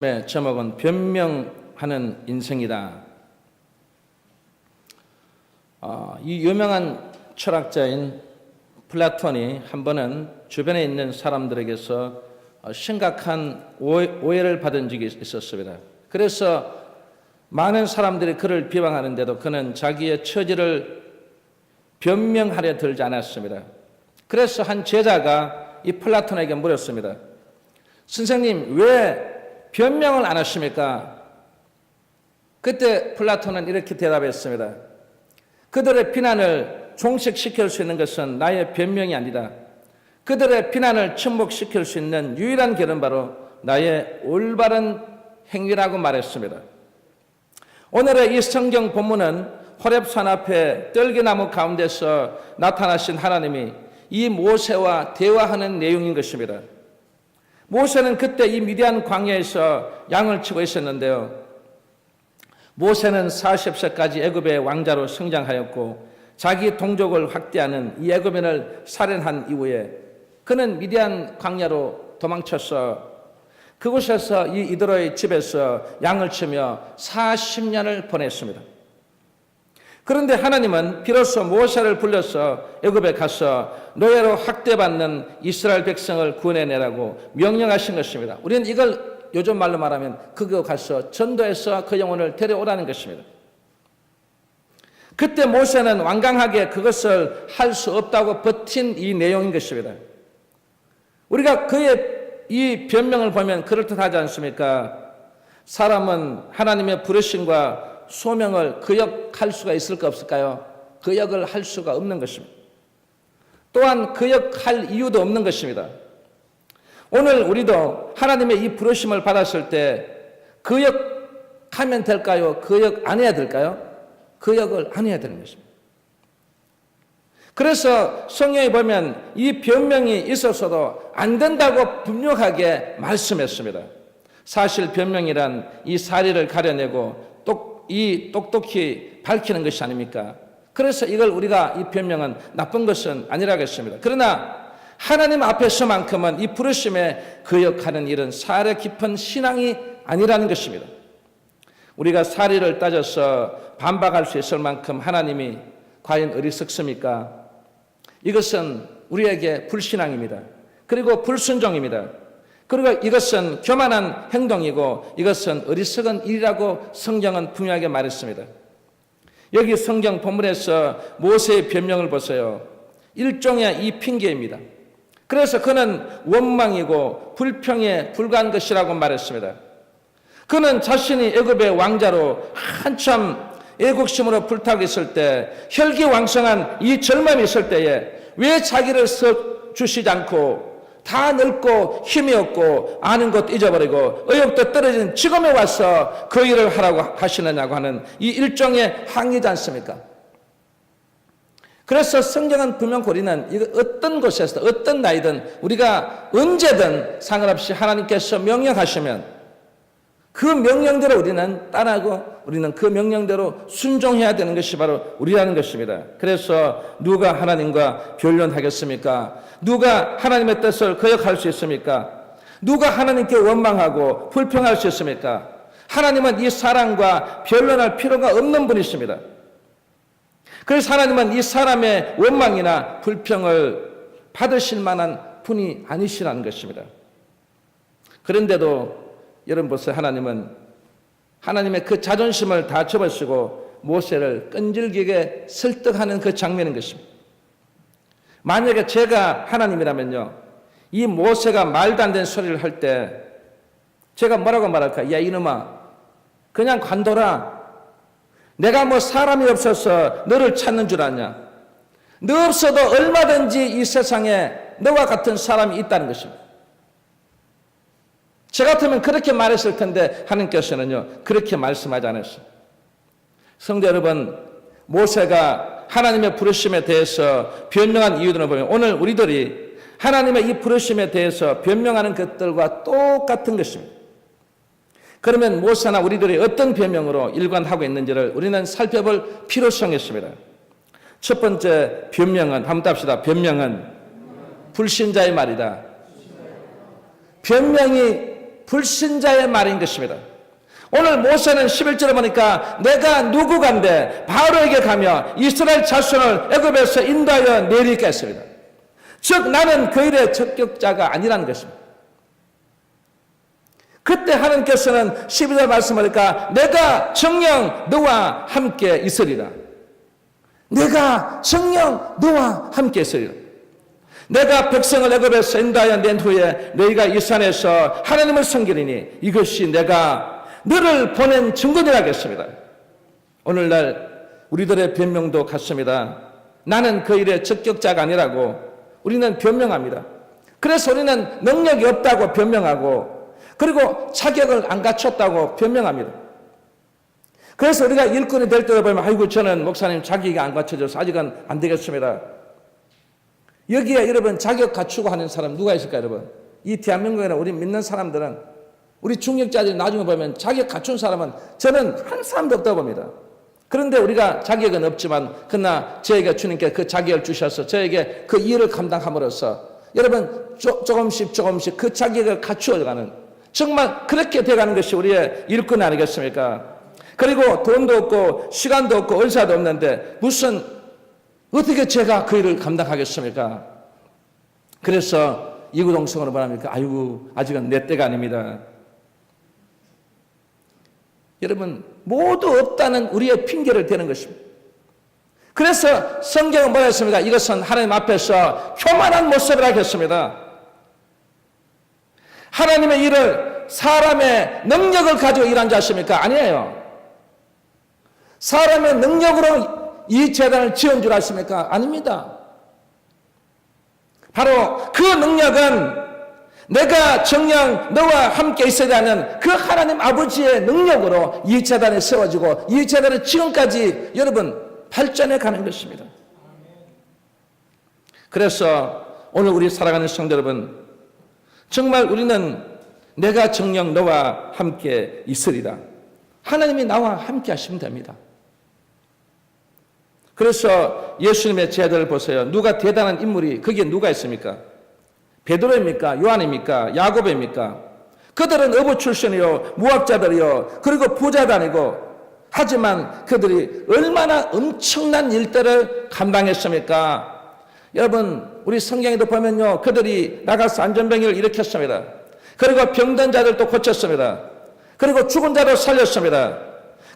제목은 변명하는 인생이다. 이 유명한 철학자인 플라톤이 한 번은 주변에 있는 사람들에게서 심각한 오해를 받은 적이 있었습니다. 그래서 많은 사람들이 그를 비방하는데도 그는 자기의 처지를 변명하려 들지 않았습니다. 그래서 한 제자가 이 플라톤에게 물었습니다. 선생님, 왜 변명을 안 하십니까? 그때 플라톤은 이렇게 대답했습니다. 그들의 비난을 종식시킬 수 있는 것은 나의 변명이 아니다. 그들의 비난을 침묵시킬 수 있는 유일한 길은 바로 나의 올바른 행위라고 말했습니다. 오늘의 이 성경 본문은 호렙산 앞에 떨기나무 가운데서 나타나신 하나님이 이 모세와 대화하는 내용인 것입니다. 모세는 그때 이 미디안 광야에서 양을 치고 있었는데요. 모세는 40세까지 애굽의 왕자로 성장하였고 자기 동족을 확대하는 이 애굽인을 살인한 이후에 그는 미디안 광야로 도망쳐서 그곳에서 이 이드로의 집에서 양을 치며 40년을 보냈습니다. 그런데 하나님은 비로소 모세를 불러서 애굽에 가서 노예로 학대받는 이스라엘 백성을 구원해내라고 명령하신 것입니다. 우리는 이걸 요즘 말로 말하면 그거 가서 전도해서 그 영혼을 데려오라는 것입니다. 그때 모세는 완강하게 그것을 할 수 없다고 버틴 이 내용인 것입니다. 우리가 그의 이 변명을 보면 그럴듯하지 않습니까? 사람은 하나님의 부르심과 소명을 거역할 수가 있을까 없을까요? 거역을 할 수가 없는 것입니다. 또한 거역할 이유도 없는 것입니다. 오늘 우리도 하나님의 이 부르심을 받았을 때 거역하면 될까요? 거역 안 해야 될까요? 거역을 안 해야 되는 것입니다. 그래서 성경에 보면 이 변명이 있었어도 안 된다고 분명하게 말씀했습니다. 사실 변명이란 이 사리를 가려내고 똑똑히 밝히는 것이 아닙니까? 그래서 이걸 우리가 이 변명은 나쁜 것은 아니라겠습니다. 그러나 하나님 앞에서만큼은 이 부르심에 거역하는 일은 사려 깊은 신앙이 아니라는 것입니다. 우리가 사리를 따져서 반박할 수 있을 만큼 하나님이 과연 어리석습니까? 이것은 우리에게 불신앙입니다. 그리고 불순종입니다. 그리고 이것은 교만한 행동이고 이것은 어리석은 일이라고 성경은 분명하게 말했습니다. 여기 성경 본문에서 모세의 변명을 보세요. 일종의 이 핑계입니다. 그래서 그는 원망이고 불평에 불과한 것이라고 말했습니다. 그는 자신이 애굽의 왕자로 한참 애국심으로 불타고 있을 때 혈기왕성한 이 젊음이 있을 때에 왜 자기를 주시지 않고 다 늙고 힘이 없고 아는 것도 잊어버리고 의욕도 떨어진 지금에 와서 그 일을 하라고 하시느냐고 하는 이 일종의 항의지 않습니까? 그래서 성경은 분명 우리는 이거 어떤 곳에서 어떤 나이든 우리가 언제든 상관없이 하나님께서 명령하시면 그 명령대로 우리는 따르고 우리는 그 명령대로 순종해야 되는 것이 바로 우리라는 것입니다. 그래서 누가 하나님과 변론하겠습니까? 누가 하나님의 뜻을 거역할 수 있습니까? 누가 하나님께 원망하고 불평할 수 있습니까? 하나님은 이 사람과 변론할 필요가 없는 분이십니다. 그래서 하나님은 이 사람의 원망이나 불평을 받으실 만한 분이 아니시라는 것입니다. 그런데도 여러분 보세요. 하나님은 하나님의 그 자존심을 다 접으시고 모세를 끈질기게 설득하는 그 장면인 것입니다. 만약에 제가 하나님이라면요, 이 모세가 말도 안 되는 소리를 할 때 제가 뭐라고 말할까? 야 이놈아, 그냥 관둬라. 내가 뭐 사람이 없어서 너를 찾는 줄 아냐? 너 없어도 얼마든지 이 세상에 너와 같은 사람이 있다는 것입니다. 저 같으면 그렇게 말했을 텐데 하나님께서는요 그렇게 말씀하지 않았어요. 성도 여러분, 모세가 하나님의 부르심에 대해서 변명한 이유들을 보면 오늘 우리들이 하나님의 이 부르심에 대해서 변명하는 것들과 똑같은 것입니다. 그러면 모세나 우리들이 어떤 변명으로 일관하고 있는지를 우리는 살펴볼 필요성이 있습니다. 첫 번째 변명은 한번 합시다. 변명은 불신자의 말이다. 변명이 불신자의 말인 것입니다. 오늘 모세는 11절에 보니까 내가 누구간데 바로에게 가며 이스라엘 자손을 애굽에서 인도하여 내리게 했습니다. 즉 나는 그 일의 적격자가 아니라는 것입니다. 그때 하나님께서는 12절 말씀하니까 내가 정녕 너와 함께 있으리라. 내가 정녕 너와 함께 있으리라. 내가 백성을 애굽에서 인도하여 낸 후에 너희가 이 산에서 하나님을 섬기리니 이것이 내가 너를 보낸 증거니라 하겠습니다. 오늘날 우리들의 변명도 같습니다. 나는 그 일의 적격자가 아니라고 우리는 변명합니다. 그래서 우리는 능력이 없다고 변명하고 그리고 자격을 안 갖췄다고 변명합니다. 그래서 우리가 일꾼이 될 때도 보면 아이고 저는 목사님 자격이 안 갖춰져서 아직은 안 되겠습니다. 여기에 여러분 자격 갖추고 하는 사람 누가 있을까요 여러분? 이 대한민국에는 우리 믿는 사람들은 우리 중력자들이 나중에 보면 자격 갖춘 사람은 저는 한 사람도 없다고 봅니다. 그런데 우리가 자격은 없지만 그러나 저에게 주님께 그 자격을 주셔서 저에게 그 일을 감당함으로써 여러분 조금씩 그 자격을 갖추어가는 정말 그렇게 돼가는 것이 우리의 일꾼 아니겠습니까? 그리고 돈도 없고 시간도 없고 은사도 없는데 무슨 어떻게 제가 그 일을 감당하겠습니까? 그래서 이구동성으로 말합니까? 아이고 아직은 내 때가 아닙니다. 여러분 모두 없다는 우리의 핑계를 대는 것입니다. 그래서 성경은 뭐라 했습니까? 이것은 하나님 앞에서 교만한 모습이라 했습니다. 하나님의 일을 사람의 능력을 가지고 일한 자십니까? 아니에요. 사람의 능력으로 이 재단을 지은 줄 아십니까? 아닙니다. 바로 그 능력은 내가 정녕 너와 함께 있어야 하는 그 하나님 아버지의 능력으로 이 재단이 세워지고 이 재단이 지금까지 여러분 발전해 가는 것입니다. 그래서 오늘 우리 살아가는 성도 여러분 정말 우리는 내가 정녕 너와 함께 있으리라. 하나님이 나와 함께 하시면 됩니다. 그래서 예수님의 제자들을 보세요. 누가 대단한 인물이 거기에 누가 있습니까? 베드로입니까? 요한입니까? 야고보입니까? 그들은 어부 출신이요 무학자들이요 그리고 부자도 아니고 하지만 그들이 얼마나 엄청난 일들을 감당했습니까? 여러분 우리 성경에도 보면요 그들이 나가서 안전병을 일으켰습니다. 그리고 병든 자들도 고쳤습니다. 그리고 죽은 자도 살렸습니다.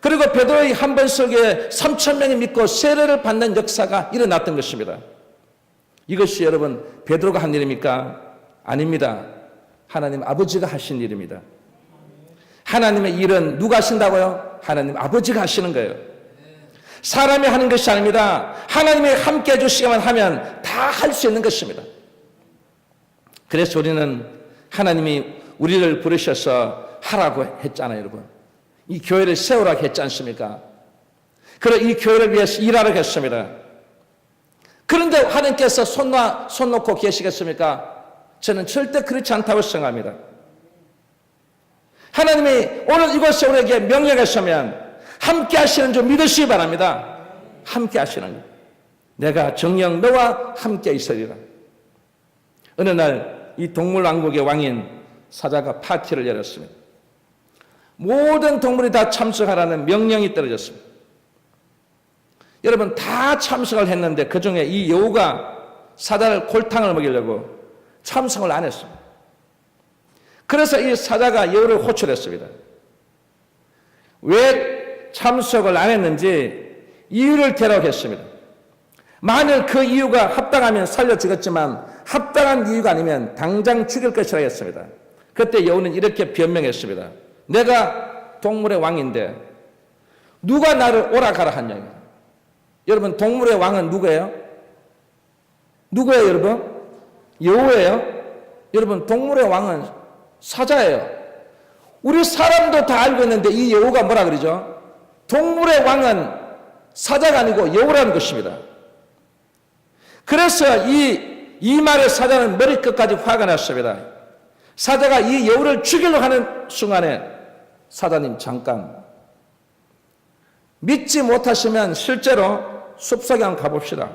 그리고 베드로의 한 번 속에 3,000명이 믿고 세례를 받는 역사가 일어났던 것입니다. 이것이 여러분 베드로가 한 일입니까? 아닙니다. 하나님 아버지가 하신 일입니다. 하나님의 일은 누가 하신다고요? 하나님 아버지가 하시는 거예요. 사람이 하는 것이 아닙니다. 하나님이 함께 해주시기만 하면 다 할 수 있는 것입니다. 그래서 우리는 하나님이 우리를 부르셔서 하라고 했잖아요, 여러분. 이 교회를 세우라고 했지 않습니까? 그래 이 교회를 위해서 일하라고 했습니다. 그런데 하나님께서 손 놓고 계시겠습니까? 저는 절대 그렇지 않다고 생각합니다. 하나님이 오늘 이곳에 우리에게 명령하시면 함께 하시는 줄 믿으시기 바랍니다. 함께 하시는 것. 내가 정녕 너와 함께 있으리라. 어느 날 이 동물왕국의 왕인 사자가 파티를 열었습니다. 모든 동물이 다 참석하라는 명령이 떨어졌습니다. 여러분 다 참석을 했는데 그중에 이 여우가 사자를 골탕을 먹이려고 참석을 안 했습니다. 그래서 이 사자가 여우를 호출했습니다. 왜 참석을 안 했는지 이유를 대라했습니다. 만일 그 이유가 합당하면 살려 죽었지만 합당한 이유가 아니면 당장 죽일 것이라 했습니다. 그때 여우는 이렇게 변명했습니다. 내가 동물의 왕인데 누가 나를 오라가라 하냐. 여러분 동물의 왕은 누구예요? 누구예요 여러분? 여우예요? 여러분 동물의 왕은 사자예요. 우리 사람도 다 알고 있는데 이 여우가 뭐라 그러죠? 동물의 왕은 사자가 아니고 여우라는 것입니다. 그래서 이 말에 사자는 머리끝까지 화가 났습니다. 사자가 이 여우를 죽이려고 하는 순간에 사자님 잠깐 믿지 못하시면 실제로 숲속에 한번 가봅시다.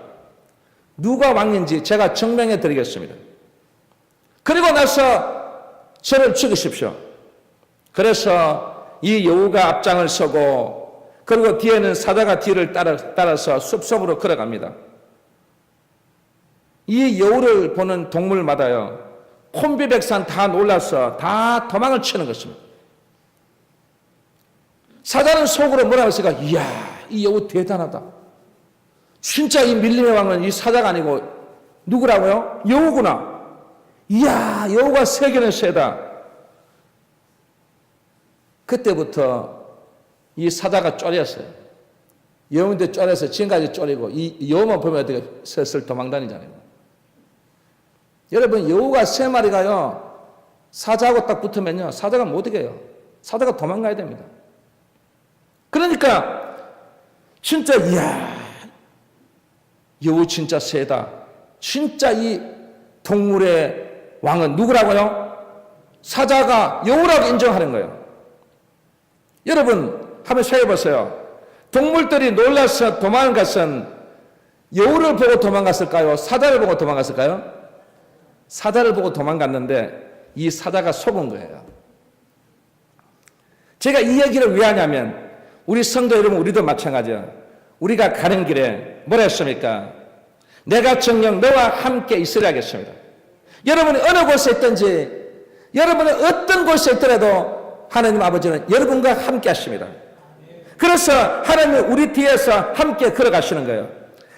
누가 왕인지 제가 증명해 드리겠습니다. 그리고 나서 저를 죽이십시오. 그래서 이 여우가 앞장을 서고 그리고 뒤에는 사자가 뒤를 따라서 숲속으로 걸어갑니다. 이 여우를 보는 동물마다요, 콤비백산 다 놀라서 다 도망을 치는 것입니다. 사자는 속으로 뭐라고 했을까? 이야, 이 여우 대단하다. 진짜 이 밀림의 왕은 이 사자가 아니고 누구라고요? 여우구나. 이야, 여우가 세계는 세다. 그때부터 이 사자가 쫄렸어요. 여우인데 쫄려서 지금까지 쫄리고 이 여우만 보면 어떻게 슬슬 도망다니잖아요. 여러분, 여우가 3마리가요 사자하고 딱 붙으면요 사자가 못 이겨요. 사자가 도망가야 됩니다. 그러니까 진짜 이야, 여우 진짜 세다. 진짜 이 동물의 왕은 누구라고요? 사자가 여우라고 인정하는 거예요. 여러분 한번 생각해보세요. 동물들이 놀라서 도망간 것은 여우를 보고 도망갔을까요? 사자를 보고 도망갔을까요? 사자를 보고 도망갔는데 이 사자가 속은 거예요. 제가 이 얘기를 왜 하냐면 우리 성도 여러분, 우리도 마찬가지야. 우리가 가는 길에 뭐라 했습니까? 내가 정녕 너와 함께 있으려 하겠습니다. 여러분이 어느 곳에 있든지, 여러분이 어떤 곳에 있더라도 하나님 아버지는 여러분과 함께 하십니다. 그래서 하나님이 우리 뒤에서 함께 걸어가시는 거예요.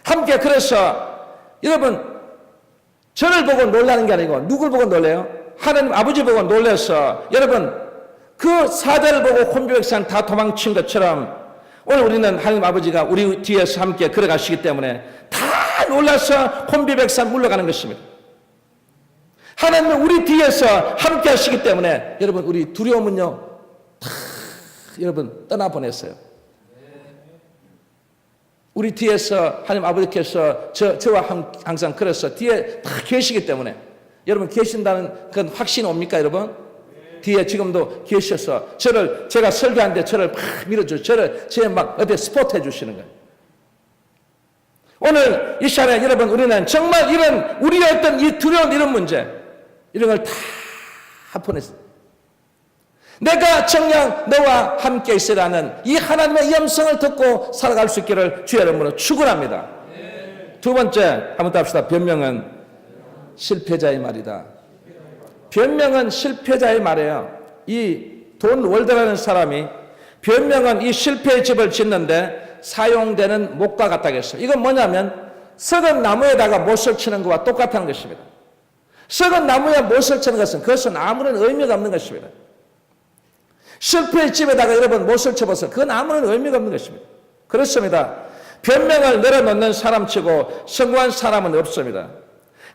함께. 그래서 여러분, 저를 보고 놀라는 게 아니고 누굴 보고 놀래요? 하나님 아버지 보고 놀라서 여러분 그 사자를 보고 콤비백산 다 도망친 것처럼 오늘 우리는 하나님 아버지가 우리 뒤에서 함께 걸어가시기 때문에 다 놀라서 콤비백산 물러가는 것입니다. 하나님은 우리 뒤에서 함께 하시기 때문에 여러분 우리 두려움은요 다 여러분 떠나보냈어요. 우리 뒤에서 하나님 아버지께서 저와 항상 그래서 뒤에 다 계시기 때문에 여러분 계신다는 그런 확신이 옵니까 여러분? 뒤에 지금도 계셔서 제가 설교하는데 저를 막 밀어주고 제 막 어디 스포트 해주시는 거예요. 오늘 이 시간에 여러분 우리는 정말 이런 우리의 어떤 이 두려운 이런 문제 이런 걸 다 보냈어요. 내가 정녕 너와 함께 있으라는 이 하나님의 음성을 듣고 살아갈 수 있기를 주의 이름으로 축원합니다. 두 번째 한번 더 합시다. 변명은 실패자의 말이다. 변명은 실패자의 말이에요. 이 돈 월드라는 사람이 변명은 이 실패의 집을 짓는데 사용되는 목과 같다고 했어요. 이건 뭐냐면 썩은 나무에다가 못을 치는 것과 똑같은 것입니다. 썩은 나무에 못을 치는 것은 그것은 아무런 의미가 없는 것입니다. 실패의 집에다가 여러분 못을 쳐봐서 그건 아무런 의미가 없는 것입니다. 그렇습니다. 변명을 늘어놓는 사람치고 성공한 사람은 없습니다.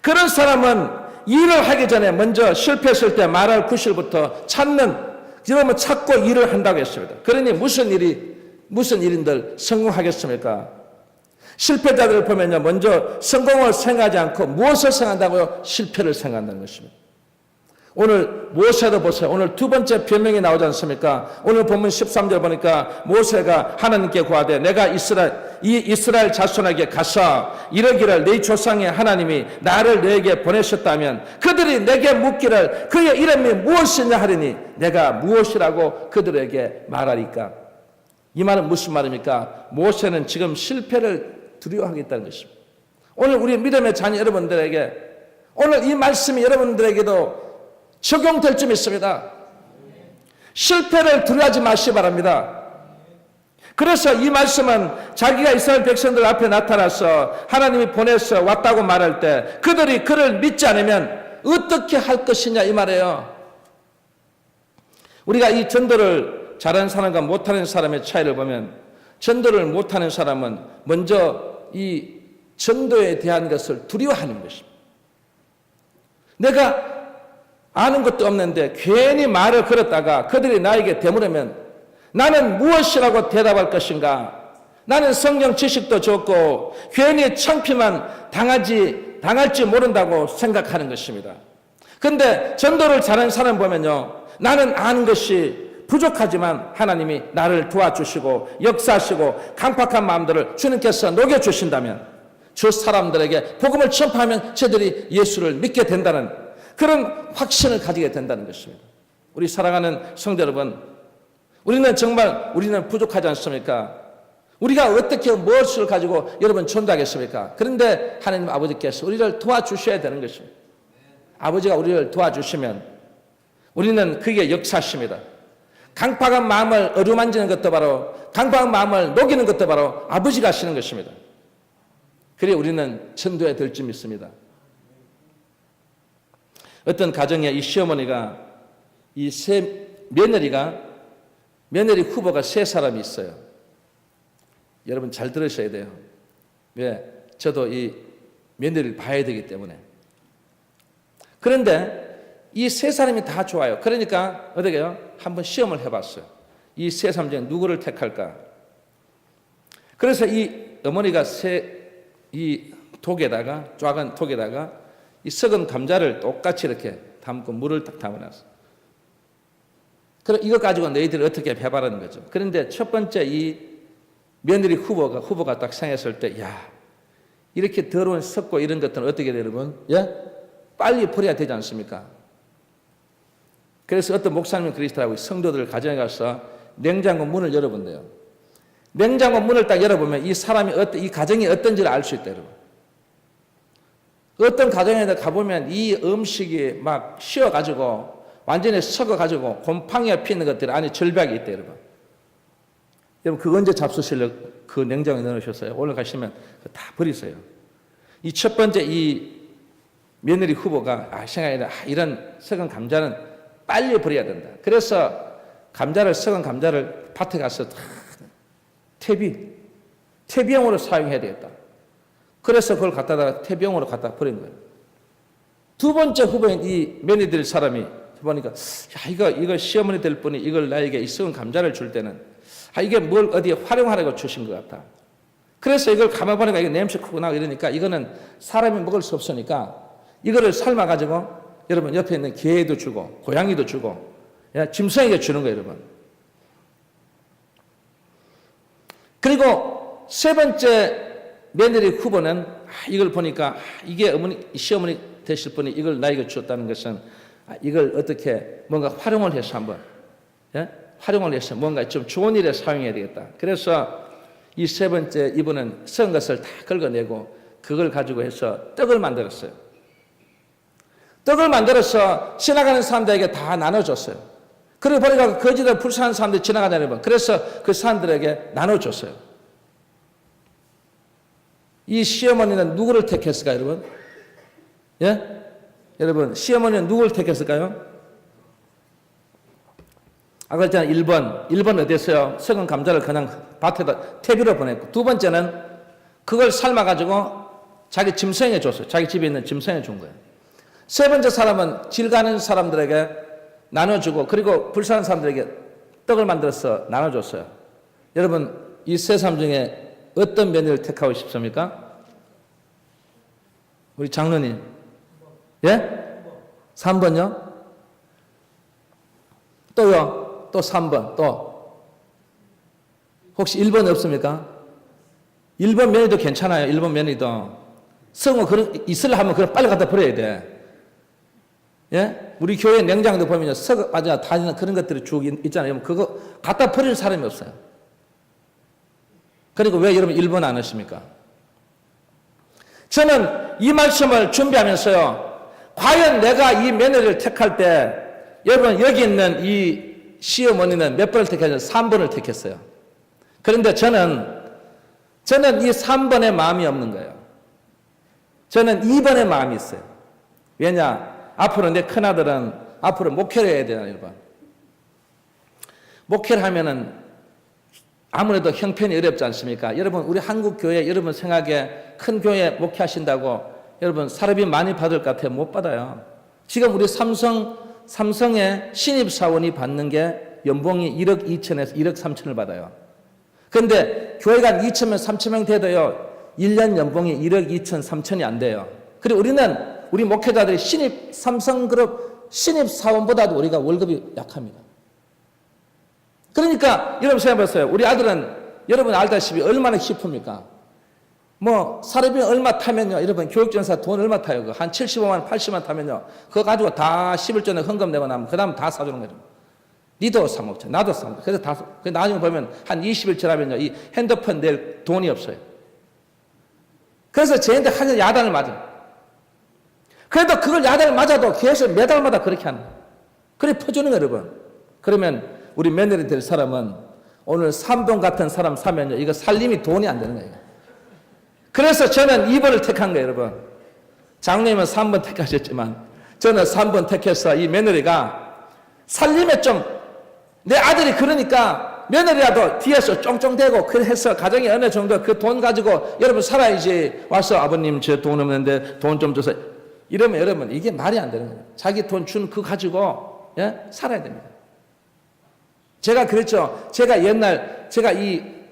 그런 사람은 일을 하기 전에 먼저 실패했을 때 말할 구실부터 찾는, 여러분 찾고 일을 한다고 했습니다. 그러니 무슨 일인들 성공하겠습니까? 실패자들을 보면요, 먼저 성공을 생각하지 않고 무엇을 생각한다고요? 실패를 생각한다는 것입니다. 오늘 모세도 보세요. 오늘 두 번째 변명이 나오지 않습니까? 오늘 본문 13절 보니까 모세가 하나님께 구하되 내가 이스라엘 자손에게 가서 이르기를 네 조상의 하나님이 나를 너에게 보내셨다면 그들이 내게 묻기를 그의 이름이 무엇이냐 하리니 내가 무엇이라고 그들에게 말하리까? 이 말은 무슨 말입니까? 모세는 지금 실패를 두려워하겠다는 것입니다. 오늘 우리 믿음의 자녀 여러분들에게 오늘 이 말씀이 여러분들에게도 적용될 점 있습니다. 실패를 두려워하지 마시기 바랍니다. 그래서 이 말씀은 자기가 이스라엘 백성들 앞에 나타나서 하나님이 보내서 왔다고 말할 때 그들이 그를 믿지 않으면 어떻게 할 것이냐 이 말이에요. 우리가 이 전도를 잘하는 사람과 못하는 사람의 차이를 보면 전도를 못하는 사람은 먼저 이 전도에 대한 것을 두려워하는 것입니다. 내가 아는 것도 없는데 괜히 말을 걸었다가 그들이 나에게 되물으면 나는 무엇이라고 대답할 것인가? 나는 성경 지식도 적고 괜히 창피만 당할지 모른다고 생각하는 것입니다. 그런데 전도를 잘하는 사람 보면요, 나는 아는 것이 부족하지만 하나님이 나를 도와주시고 역사하시고 강팍한 마음들을 주님께서 녹여주신다면 저 사람들에게 복음을 전파하면 저들이 예수를 믿게 된다는 그런 확신을 가지게 된다는 것입니다. 우리 사랑하는 성도 여러분, 우리는 부족하지 않습니까? 우리가 어떻게 무엇을 가지고 여러분 존재하겠습니까? 그런데 하나님 아버지께서 우리를 도와주셔야 되는 것입니다. 아버지가 우리를 도와주시면 우리는 그게 역사십니다. 강팍한 마음을 어루만지는 것도 바로, 강팍한 마음을 녹이는 것도 바로 아버지가 하시는 것입니다. 그래 우리는 전도에 될 줄 믿습니다. 어떤 가정에 이 시어머니가 이 며느리 후보가 3사람이 있어요. 여러분 잘 들으셔야 돼요. 왜? 저도 이 며느리를 봐야 되기 때문에. 그런데 이 3사람이 다 좋아요. 그러니까 어떻게 해요? 한번 시험을 해봤어요. 이 3사람 중에 누구를 택할까? 그래서 이 어머니가 이 독에다가, 작은 독에다가 이 썩은 감자를 똑같이 이렇게 담고 물을 딱 담아놨어요. 그럼 이거 가지고 너희들이 어떻게 해봐라는 거죠. 그런데 첫 번째 이 며느리 후보가 딱 생겼을 때, 야, 이렇게 더러운 썩고 이런 것들은 어떻게 돼요, 여러분? 예? 빨리 버려야 되지 않습니까? 그래서 어떤 목사님이 그러시더라고요. 성도들 가정에 가서 냉장고 문을 열어본대요. 냉장고 문을 딱 열어보면 이 가정이 어떤지를 알 수 있대요, 여러분. 어떤 가정에 가보면 이 음식이 막 쉬어가지고 완전히 썩어가지고 곰팡이가 피는 것들이 안에 절벽이 있대요, 여러분. 여러분, 그거 언제 잡수실려 그 냉장고에 넣으셨어요? 올라가시면 다 버리세요. 이 첫 번째 이 며느리 후보가 생각해 이런 썩은 감자는 빨리 버려야 된다. 그래서 썩은 감자를 밭에 가서 다 퇴비용으로 사용해야 되겠다. 그래서 그걸 갖다가 퇴비용으로 갖다 버린 거예요. 두 번째 후보인 이 며느리들 사람이 보니까 이거 시어머니 될 분이 이걸 나에게 이 썩은 감자를 줄 때는 이게 뭘 어디에 활용하려고 주신 것 같다. 그래서 이걸 가만 보니까 이게 냄새 크고 나고 이러니까 이거는 사람이 먹을 수 없으니까 이거를 삶아가지고 여러분 옆에 있는 개도 주고 고양이도 주고 짐승에게 주는 거예요, 여러분. 그리고 세 번째 며느리 후보는 이걸 보니까 이게 시어머니 되실 분이 이걸 나에게 주었다는 것은 이걸 어떻게 뭔가 활용을 해서 한번 활용을 해서 뭔가 좀 좋은 일에 사용해야 되겠다. 그래서 이 세 번째 이분은 썩은 것을 다 긁어내고 그걸 가지고 해서 떡을 만들었어요. 떡을 만들어서 지나가는 사람들에게 다 나눠줬어요. 그리고 보니까 거지들 불쌍한 사람들이 지나가다니 번 그래서 그 사람들에게 나눠줬어요. 이 시어머니는 누구를 택했을까요, 여러분? 예? 여러분, 시어머니는 누구를 택했을까요? 아까 했잖아요. 1번 어디였어요? 썩은 감자를 그냥 밭에다 퇴비로 보냈고, 두 번째는 그걸 삶아가지고 자기 짐승에 줬어요. 자기 집에 있는 짐승에 준 거예요. 세 번째 사람은 질 가는 사람들에게 나눠주고, 그리고 불쌍한 사람들에게 떡을 만들어서 나눠줬어요. 여러분, 이 세 사람 중에 어떤 며느리를 택하고 싶습니까? 우리 장로님. 예? 3번요? 또요? 또 3번, 또. 혹시 1번 없습니까? 1번 며느리도 괜찮아요. 1번 며느리도. 썩은 있으려 하면 그걸 빨리 갖다 버려야 돼. 예? 우리 교회 냉장고도 보면 다니는 그런 것들이 쭉 있잖아요. 그거 갖다 버릴 사람이 없어요. 그리고 왜 여러분 1번 안 하십니까? 저는 이 말씀을 준비하면서요. 과연 내가 이 며느리를 택할 때 여러분 여기 있는 이 시어머니는 몇 번을 택했냐면 3번을 택했어요. 그런데 저는 이 3번의 마음이 없는 거예요. 저는 2번의 마음이 있어요. 왜냐? 앞으로 내 큰아들은 앞으로 목회를 해야 되잖아요, 여러분. 목회를 하면은 아무래도 형편이 어렵지 않습니까? 여러분, 우리 한국 교회, 여러분 생각에 큰 교회 목회하신다고 여러분 사례비 많이 받을 것 같아요? 못 받아요. 지금 우리 삼성의 신입사원이 받는 게 연봉이 1억 2천에서 1억 3천을 받아요. 그런데 교회가 2천명, 3천명 돼도요, 1년 연봉이 1억 2천, 3천이 안 돼요. 그리고 우리 목회자들이 삼성그룹 신입사원보다도 우리가 월급이 약합니다. 그러니까 여러분 생각해보세요. 우리 아들은 여러분 알다시피 얼마나 기쁩니까? 뭐 사례비 얼마 타면요, 여러분 교육전사 돈 얼마 타요? 한 75만 80만 타면요, 그거 가지고 다 10일 전에 헌금 내고 나면 그 다음 다 사주는 거죠. 니도 사 먹자, 나도 사 먹자. 그래서 다 나중에 보면 한 20일 지나면요, 이 핸드폰 낼 돈이 없어요. 그래서 쟤한테 하늘 야단을 맞아. 그래도 그걸 야단을 맞아도 계속 매달마다 그렇게 하는 거예요. 그래 퍼주는 거예요, 여러분. 그러면 우리 며느리 될 사람은 오늘 3번 같은 사람 사면요, 이거 살림이 돈이 안 되는 거예요. 그래서 저는 2번을 택한 거예요, 여러분. 장로님은 3번 택하셨지만 저는 3번 택해서 이 며느리가 살림에 좀, 내 아들이 그러니까 며느리라도 뒤에서 쫑쫑대고 그래서 가정이 어느 정도 그 돈 가지고 여러분 살아야지, 와서 아버님 저 돈 없는데 돈 좀 줘서, 이러면 여러분 이게 말이 안 되는 거예요. 자기 돈 준 그거 가지고 살아야 됩니다. 제가 그랬죠. 제가 옛날 제가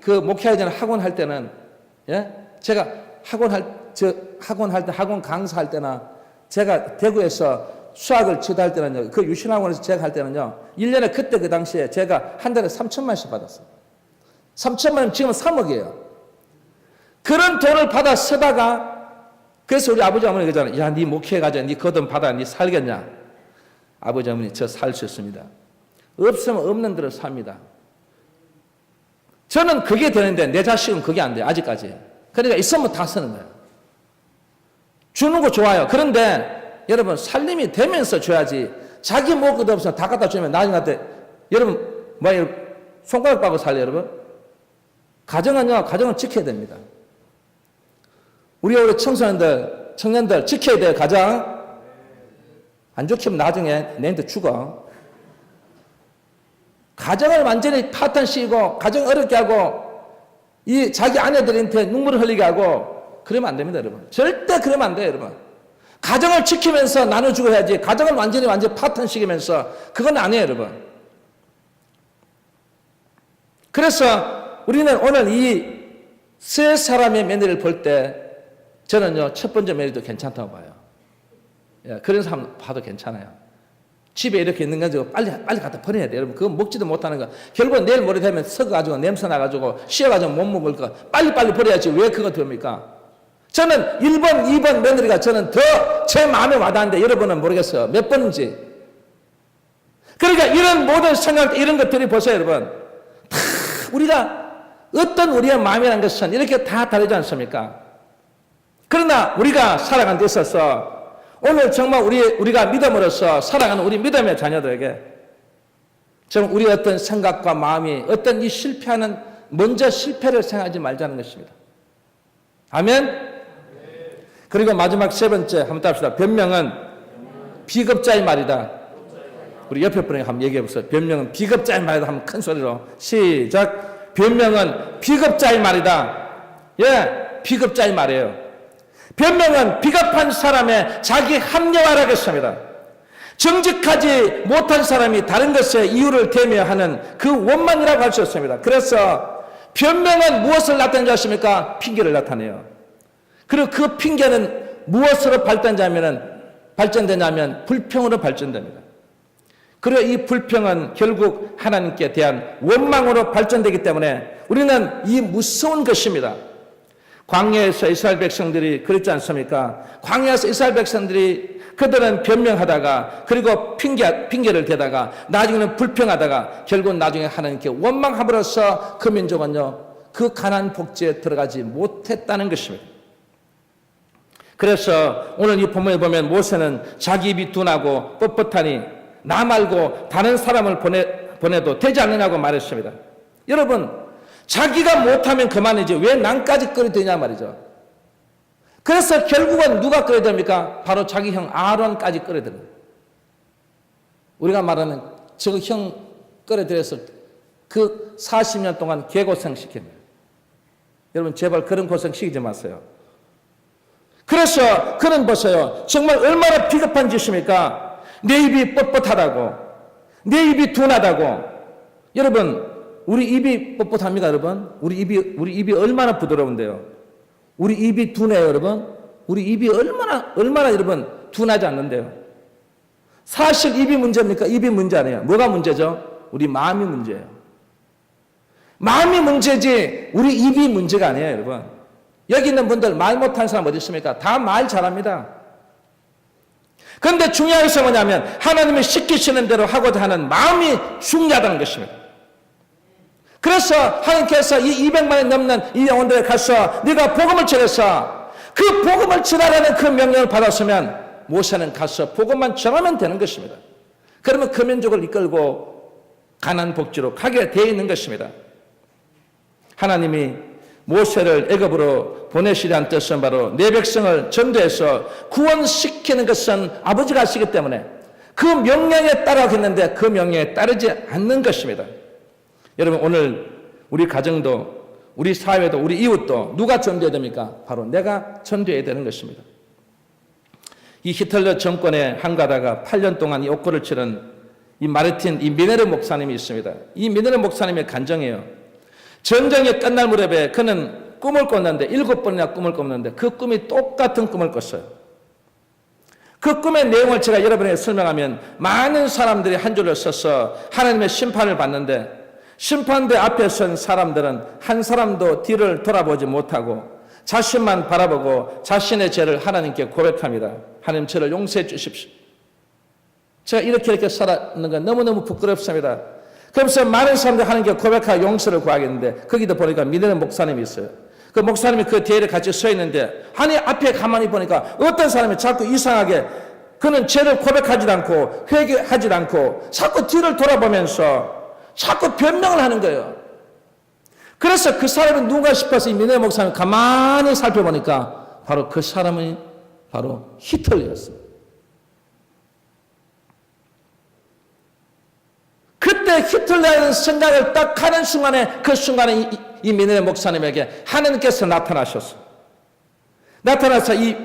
그 목회하기 전에 학원 할 때는 제가 학원 강사할 때나 제가 대구에서 수학을 지도할 때는요, 그 유신학원에서 제가 할 때는요, 1년에 그때 그 당시에 제가 한 달에 3천만 원씩 받았어요. 3천만 원, 지금은 3억이에요. 그런 돈을 받아 쓰다가, 그래서 우리 아버지 어머니 그러잖아요. 야, 네 목회해가지고 네 거돈 받아, 네 살겠냐? 아버지 어머니 저 살 수 있습니다. 없으면 없는 대로 삽니다. 저는 그게 되는데 내 자식은 그게 안 돼요, 아직까지. 그러니까 있으면 다 쓰는 거예요. 주는 거 좋아요. 그런데 여러분 살림이 되면서 줘야지, 자기 먹을 것도 없으면 다 갖다 주면 나중에 때 여러분 뭐예요? 손가락 빠고 살려. 여러분 가정은 지켜야 됩니다. 우리 청년들 지켜야 돼요. 가정 안 지키면 나중에 내한테 죽어. 가정을 완전히 파탄시키고 가정 어렵게 하고 이 자기 아내들한테 눈물을 흘리게 하고 그러면 안 됩니다, 여러분. 절대 그러면 안 돼요, 여러분. 가정을 지키면서 나눠주고 해야지, 가정을 완전히 파탄시키면서 그건 아니에요, 여러분. 그래서 우리는 오늘 이 세 사람의 며느리를 볼 때 저는요, 첫 번째 며느리도 괜찮다고 봐요. 그런 사람 봐도 괜찮아요. 집에 이렇게 있는 거 가지고 빨리 갖다 버려야 돼요, 여러분. 그거 먹지도 못하는 거. 결국은 내일 모레 되면 썩어가지고 냄새 나가지고 쉬어가지고 못 먹을 거 빨리 버려야지. 왜 그거 됩니까? 저는 1번, 2번 며느리가 저는 더 제 마음에 와닿는데 여러분은 모르겠어요. 몇 번인지. 그러니까 이런 모든 생각, 이런 것들이 보세요, 여러분. 다 어떤 우리의 마음이라는 것은 이렇게 다 다르지 않습니까? 그러나 우리가 살아가는 데 있어서 오늘 정말 우리가 믿음으로써 살아가는 우리 믿음의 자녀들에게 정말 우리 어떤 생각과 마음이 어떤 이 실패하는, 먼저 실패를 생각하지 말자는 것입니다. 아멘? 그리고 마지막 세 번째 한번 답시다. 변명은 비겁자의 말이다. 우리 옆에 분에게 한번 얘기해 보세요. 변명은 비겁자의 말이다. 한번 큰 소리로 시작. 변명은 비겁자의 말이다. 비겁자의 말이에요. 변명은 비겁한 사람의 자기 합리화라겠습니다. 정직하지 못한 사람이 다른 것에 이유를 대며 하는 그 원망이라고 할 수 있습니다. 그래서 변명은 무엇을 나타내지 않습니까? 핑계를 나타내요. 그리고 그 핑계는 무엇으로 발전되냐면 불평으로 발전됩니다. 그리고 이 불평은 결국 하나님께 대한 원망으로 발전되기 때문에 우리는 이 무서운 것입니다. 광야에서 이스라엘 백성들이 그랬지 않습니까? 광야에서 이스라엘 백성들이 그들은 변명하다가 그리고 핑계를 대다가 나중에는 불평하다가 결국 나중에 하나님께 원망함으로써 그 민족은요, 그 가나안 복지에 들어가지 못했다는 것입니다. 그래서 오늘 이 본문에 보면 모세는 자기 입이 둔하고 뻣뻣하니 나 말고 다른 사람을 보내도 되지 않느냐고 말했습니다. 여러분, 자기가 못하면 그만이지 왜 남까지 끌어야 되냐 말이죠. 그래서 결국은 누가 끌어야 됩니까? 바로 자기 형 아론까지 끌어야 됩니다. 우리가 말하는 저 형 끌어들여서 그 40년 동안 개고생 시킵니다. 여러분 제발 그런 고생 시키지 마세요. 그래서 그는 보세요. 정말 얼마나 비겁한 짓입니까? 내 입이 뻣뻣하다고, 내 입이 둔하다고. 여러분, 우리 입이 뻣뻣합니까, 여러분? 우리 입이 얼마나 부드러운데요? 우리 입이 둔해요, 여러분? 우리 입이 얼마나 여러분 둔하지 않는데요? 사실 입이 문제입니까? 입이 문제 아니에요. 뭐가 문제죠? 우리 마음이 문제예요. 마음이 문제지 우리 입이 문제가 아니에요, 여러분. 여기 있는 분들 말 못하는 사람 어디 있습니까? 다 말 잘합니다. 그런데 중요한 것은 뭐냐면 하나님이 시키시는 대로 하고자 하는 마음이 중요하다는 것입니다. 그래서 하나님께서 이 200만이 넘는 이 영혼들에 가서 네가 복음을 전해서 그 복음을 전하라는 그 명령을 받았으면 모세는 가서 복음만 전하면 되는 것입니다. 그러면 그 민족을 이끌고 가나안 복지로 가게 되어 있는 것입니다. 하나님이 모세를 애굽으로 보내시려는 뜻은 바로 내 백성을 전도해서 구원시키는 것은 아버지가 하시기 때문에 그 명령에 따라가겠는데 그 명령에 따르지 않는 것입니다. 여러분, 오늘 우리 가정도 우리 사회도 우리 이웃도 누가 전도해야 됩니까? 바로 내가 전도해야 되는 것입니다. 이 히틀러 정권의 한가다가 8년 동안 이 옥고를 치른 이 마르틴, 이 미네르 목사님이 있습니다. 이 미네르 목사님의 간증이에요. 전쟁이 끝날 무렵에 그는 꿈을 꿨는데 7번이나 꿈을 꿨는데 그 꿈이 똑같은 꿈을 꿨어요. 그 꿈의 내용을 제가 여러분에게 설명하면 많은 사람들이 한 줄을 서서 하나님의 심판을 받는데 심판대 앞에 선 사람들은 한 사람도 뒤를 돌아보지 못하고 자신만 바라보고 자신의 죄를 하나님께 고백합니다. 하나님, 저를 용서해 주십시오. 제가 이렇게 살았는 건 너무너무 부끄럽습니다. 그러면서 많은 사람들이 하나님께 고백하고 용서를 구하겠는데 거기도 보니까 미네르 목사님이 있어요. 그 목사님이 그 뒤에 같이 서 있는데 아니 앞에 가만히 보니까 어떤 사람이 자꾸 이상하게 그는 죄를 고백하지 않고 회개하지 않고 자꾸 뒤를 돌아보면서 자꾸 변명을 하는 거예요. 그래서 그 사람이 누가 싶어서 이 미네르 목사님이 가만히 살펴보니까 바로 그 사람이 바로 히틀러였어요. 그때 히틀러의 생각을 딱 하는 순간에 그 순간에 이 미네르 목사님에게 하나님께서 나타나셨어요. 나타나서 이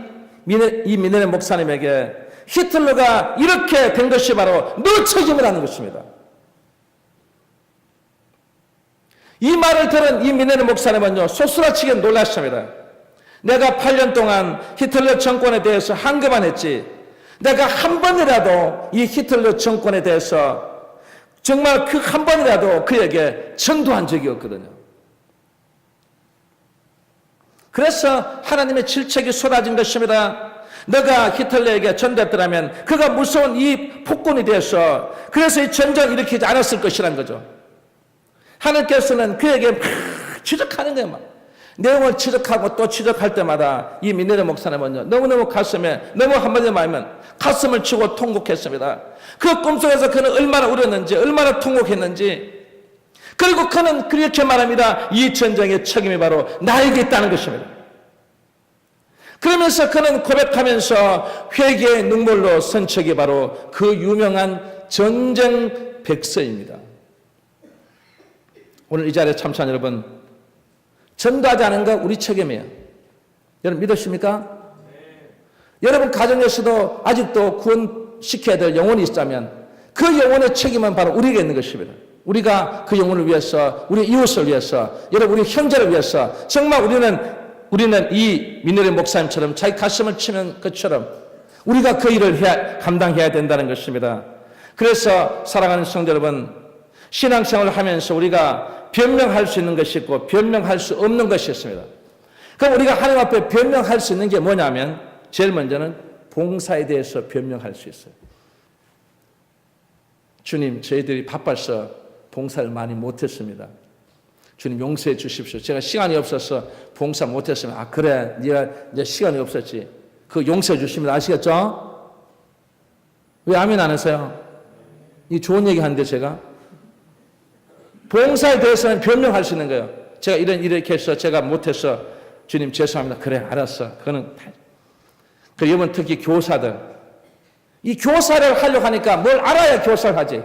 미네르 목사님에게 히틀러가 이렇게 된 것이 바로 너 책임이라는 것입니다. 이 말을 들은 이 미네르 목사님은요 소스라치게 놀랐습니다. 내가 8년 동안 히틀러 정권에 대해서 한급만 했지 내가 한 번이라도 이 히틀러 정권에 대해서 정말 그 한 번이라도 그에게 전도한 적이 없거든요. 그래서 하나님의 질책이 쏟아진 것입니다. 너가 히틀러에게 전도했더라면 그가 무서운 이 폭군이 되어서 그래서 이 전쟁을 일으키지 않았을 것이라는 거죠. 하나님께서는 그에게 막 지적하는 거예요. 막. 내용을 지적하고 또 지적할 때마다 이 미네르 목사님은요 너무너무 가슴에 너무 한마디로 말하면 가슴을 치고 통곡했습니다. 그 꿈속에서 그는 얼마나 울었는지 얼마나 통곡했는지 그리고 그는 그렇게 말합니다. 이 전쟁의 책임이 바로 나에게 있다는 것입니다. 그러면서 그는 고백하면서 회개의 눈물로 쓴 책이 바로 그 유명한 전쟁 백서입니다. 오늘 이 자리에 참석한 여러분, 전도하지 않은 거 우리 책임이에요. 여러분 믿으십니까? 네. 여러분 가정에서도 아직도 구원시켜야 될 영혼이 있다면 그 영혼의 책임은 바로 우리에게 있는 것입니다. 우리가 그 영혼을 위해서, 우리 이웃을 위해서, 여러분 우리 형제를 위해서 정말 우리는 이 미네르 목사님처럼 자기 가슴을 치는 것처럼 우리가 그 일을 감당해야 된다는 것입니다. 그래서 사랑하는 성도 여러분, 신앙생활을 하면서 우리가 변명할 수 있는 것이 있고 변명할 수 없는 것이 있습니다. 그럼 우리가 하나님 앞에 변명할 수 있는 게 뭐냐면 제일 먼저는 봉사에 대해서 변명할 수 있어요. 주님, 저희들이 바빠서 봉사를 많이 못했습니다. 주님 용서해 주십시오. 제가 시간이 없어서 봉사 못했으면 아 그래 네가 이제 시간이 없었지. 그거 용서해 주십니다. 아시겠죠? 왜 아멘 안 하세요? 이 좋은 얘기 하는데 제가 봉사에 대해서는 변명할 수 있는 거예요. 제가 이렇게 해서 제가 못해서 주님 죄송합니다. 그래 알았어. 그거는 그 여러분 특히 교사들 이 교사를 하려고 하니까 뭘 알아야 교사를 하지.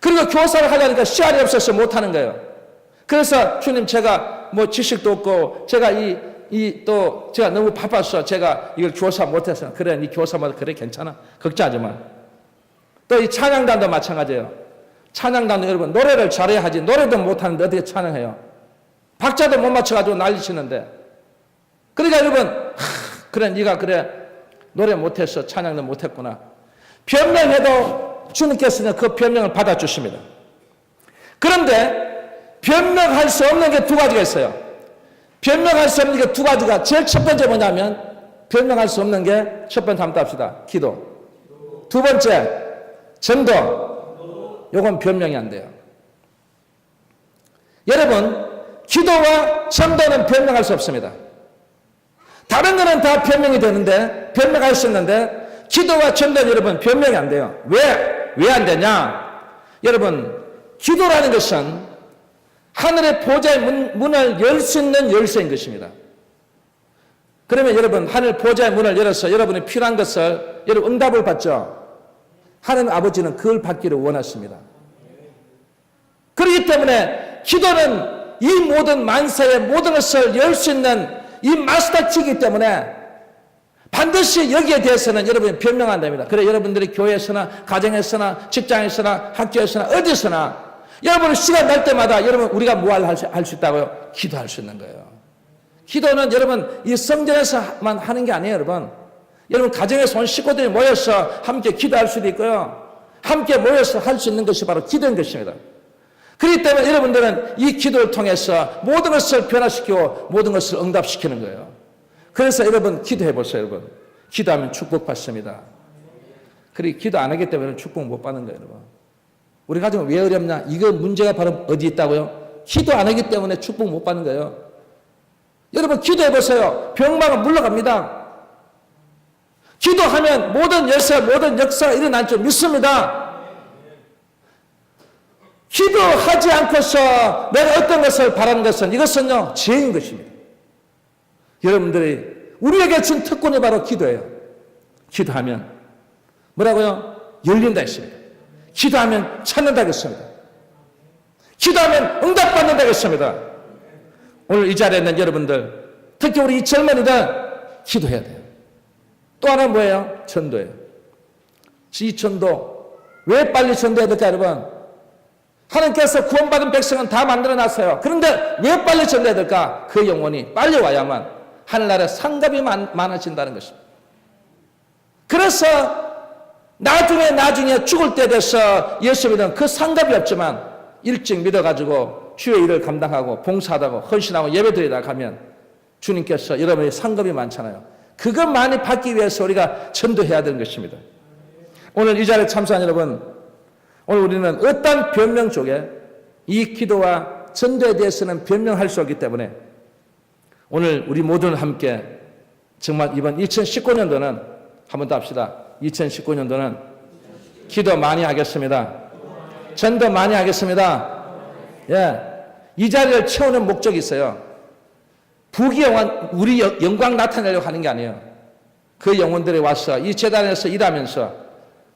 그리고 교사를 하려니까 시간이 없어서 못하는 거예요. 그래서 주님 제가 뭐 지식도 없고 제가 또 제가 너무 바빠서 제가 이걸 교사 못해서 그래 네 교사마다 그래 괜찮아 걱정하지 마. 또 이 찬양단도 마찬가지예요. 찬양단도 여러분 노래를 잘해야 하지 노래도 못하는데 어떻게 찬양해요? 박자도 못 맞춰가지고 난리치는데 그러니까 여러분 그래 네가 그래 노래 못해서 찬양도 못했구나. 변명해도 주님께서는 그 변명을 받아주십니다. 그런데 변명할 수 없는 게 두 가지가 있어요. 변명할 수 없는 게 두 가지가, 제일 첫 번째 뭐냐면, 변명할 수 없는 게 첫 번째 한번 답시다. 기도. 두 번째, 전도. 요건 변명이 안 돼요. 여러분, 기도와 전도는 변명할 수 없습니다. 다른 거는 다 변명이 되는데, 변명할 수 있는데, 기도와 전도는 여러분 변명이 안 돼요. 왜 안 되냐? 여러분, 기도라는 것은 하늘의 보좌의 문을 열 수 있는 열쇠인 것입니다. 그러면 여러분, 하늘 보좌의 문을 열어서 여러분이 필요한 것을, 여러분 응답을 받죠? 하나님 아버지는 그걸 받기를 원하십니다. 그렇기 때문에 기도는 이 모든 만사의 모든 것을 열 수 있는 이 마스터키이기 때문에 반드시 여기에 대해서는 여러분이 변명해야 됩니다. 그래 여러분들이 교회에서나 가정에서나 직장에서나 학교에서나 어디서나 여러분 시간 날 때마다 여러분 우리가 뭐 할 수 있다고요? 기도할 수 있는 거예요. 기도는 여러분 이 성전에서만 하는 게 아니에요. 여러분 가정에서 온 식구들이 모여서 함께 기도할 수도 있고요. 함께 모여서 할 수 있는 것이 바로 기도인 것입니다. 그렇기 때문에 여러분들은 이 기도를 통해서 모든 것을 변화시키고 모든 것을 응답시키는 거예요. 그래서 여러분 기도해 보세요. 여러분 기도하면 축복받습니다. 그리고 기도 안 하기 때문에 축복 못 받는 거예요. 여러분 우리 가정은 왜 어렵냐? 이거 문제가 바로 어디 있다고요? 기도 안 하기 때문에 축복 못 받는 거예요. 여러분 기도해 보세요. 병마가 물러갑니다. 기도하면 모든 열쇠 모든 역사가 일어날 줄 믿습니다. 기도하지 않고서 내가 어떤 것을 바라는 것은 이것은요 죄인 것입니다. 여러분들이 우리에게 준 특권이 바로 기도예요. 기도하면 뭐라고요? 열린다 했습니다. 기도하면 찾는다 했습니다. 기도하면 응답받는다 했습니다. 오늘 이 자리에 있는 여러분들 특히 우리 이 젊은이들 기도해야 돼요. 또 하나는 뭐예요? 전도예요. 이 전도 왜 빨리 전도해야 될까 여러분? 하나님께서 구원받은 백성은 다 만들어놨어요. 그런데 왜 빨리 전도해야 될까? 그 영혼이 빨리 와야만 하늘나라에 상급이 많아진다는 것입니다. 그래서 나중에 죽을 때 돼서 예수 믿으면 그 상급이 없지만 일찍 믿어가지고 주의 일을 감당하고 봉사하다가 헌신하고 예배드리다 가면 주님께서 여러분의 상급이 많잖아요. 그것 많이 받기 위해서 우리가 전도해야 되는 것입니다. 오늘 이 자리에 참석한 여러분, 오늘 우리는 어떤 변명 속에 이 기도와 전도에 대해서는 변명할 수 없기 때문에 오늘 우리 모두는 함께 정말 이번 2019년도는 한번 더 합시다. 2019년도는 기도 많이 하겠습니다. 전도 많이 하겠습니다. 예, 이 자리를 채우는 목적이 있어요. 부귀영화 우리 영광 나타내려고 하는 게 아니에요. 그 영혼들이 와서 이 재단에서 일하면서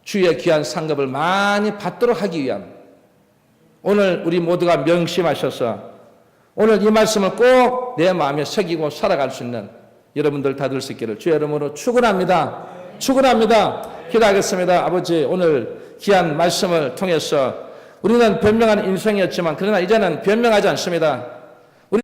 주의 귀한 상급을 많이 받도록 하기 위한 오늘 우리 모두가 명심하셔서 오늘 이 말씀을 꼭 내 마음에 새기고 살아갈 수 있는 여러분들 다 될 수 있기를 주의 이름으로 축원합니다. 축원합니다. 기도하겠습니다. 아버지 오늘 귀한 말씀을 통해서 우리는 변명하는 인생이었지만 그러나 이제는 변명하지 않습니다.